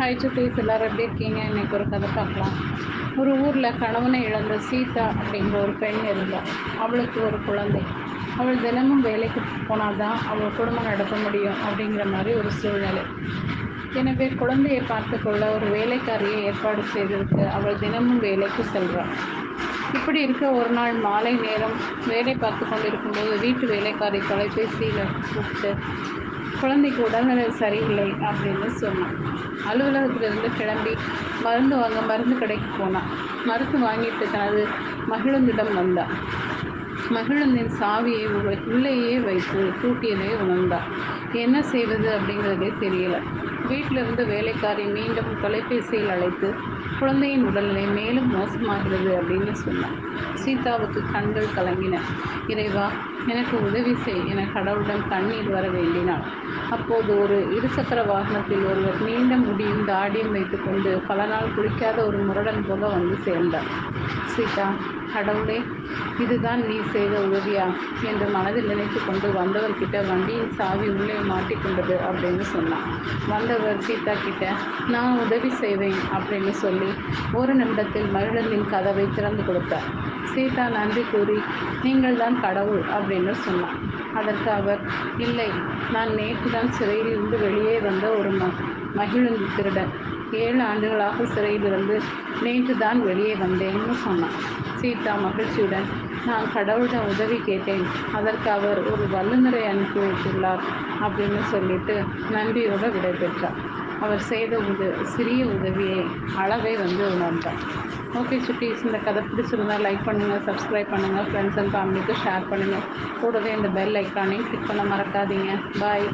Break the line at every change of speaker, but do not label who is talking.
Hi சுட்டீஸ், எல்லாரும் எப்படி இருக்கீங்க? இன்னைக்கு ஒரு கதை பார்க்கலாம். ஒரு ஊரில் கணவனை இழந்த சீதா அப்படிங்கிற ஒரு பெண் இருந்தாள். அவளுக்கு ஒரு குழந்தை. அவள் தினமும் வேலைக்கு போனால் தான் அவள் குடும்பம் நடத்த முடியும் அப்படிங்கிற மாதிரி ஒரு சூழ்நிலை. எனவே குழந்தையை பார்த்து கொள்ள ஒரு வேலைக்காரியை ஏற்பாடு செய்திருக்கு. அவள் தினமும் வேலைக்கு செல்றாள். இப்படி இருக்க ஒரு நாள் மாலை நேரம் வேலை பார்த்து கொண்டிருக்கும்போது வீட்டு வேலைக்காரி தொலைபேசியில் கூப்பிட்டு குழந்தைக்கு உடல்நிலை சரியில்லை அப்படின்னு சொன்னான். அலுவலகத்திலிருந்து கிளம்பி மருந்து வாங்க மருந்து கடைக்கு போனான். மருந்து வாங்கிட்டு தனது மகிழுந்திடம் வந்தான். மகிழுந்தின் சாவியை உள்ளேயே வைத்து பூட்டியதை உணர்ந்தார். என்ன செய்வது அப்படிங்கிறதே தெரியல. வீட்டிலிருந்து வேலைக்காரி மீண்டும் தொலைபேசியில் அழைத்து குழந்தையின் உடல்நிலை மேலும் மோசமாகிறது அப்படின்னு சொன்னார். சீதாவுக்கு கண்கள் கலங்கின. இறைவா, எனக்கு உதவி செய் என கடவுளிடம் கண்ணீர் வர வேண்டினாள். அப்போது ஒரு இருசக்கர வாகனத்தில் ஒருவர் நீண்ட முடியும் தாடியும் வைத்துக்கொண்டு பல நாள் குளிக்காத ஒரு முரடன் போல வந்து சேர்ந்தார். சீதா, கடவுளே, இதுதான் நீ செய்த உதவியா என்று மனதில் நினைத்து கொண்டு வந்தவர்கிட்ட வண்டியின் சாவி உள்ளே மாட்டிக்கொண்டது அப்படின்னு சொன்னான். வந்தவர் சீதா கிட்ட நான் உதவி செய்வேன் அப்படின்னு சொல்லி ஒரு நிமிடத்தில் மகிழந்தின் கதவை திறந்து கொடுத்தார். சீதா நன்றி கூறி நீங்கள் தான் கடவுள் அப்படின்னு சொன்னான். அதற்கு அவர், இல்லை, நான் நேற்று தான் சிறையில் இருந்து வெளியே வந்த ஒரு மகிழுந்து திருடன். 7 ஆண்டுகளாக சிறையிலிருந்து நேற்று தான் வெளியே வந்தேன்னு சொன்னான். சீதா மகிழ்ச்சியுடன், நான் கடவுளிடம் உதவி கேட்டேன், அதற்கு அவர் ஒரு வல்லுநரை அனுப்பி வைத்துள்ளார் அப்படின்னு சொல்லிட்டு நன்றியோடு விடைபெற்றார். அவர் செய்த சிறிய உதவியை அளவை உணர்ந்தார். ஓகே சுட்டீஸ், இந்த கதை பிடிச்சிருந்தா லைக் பண்ணுங்கள், சப்ஸ்கிரைப் பண்ணுங்கள், ஃப்ரெண்ட்ஸ் அண்ட் ஃபேமிலிக்கு ஷேர் பண்ணுங்கள். கூடவே இந்த பெல் ஐக்கானையும் கிளிக் பண்ண மறக்காதீங்க. பாய்.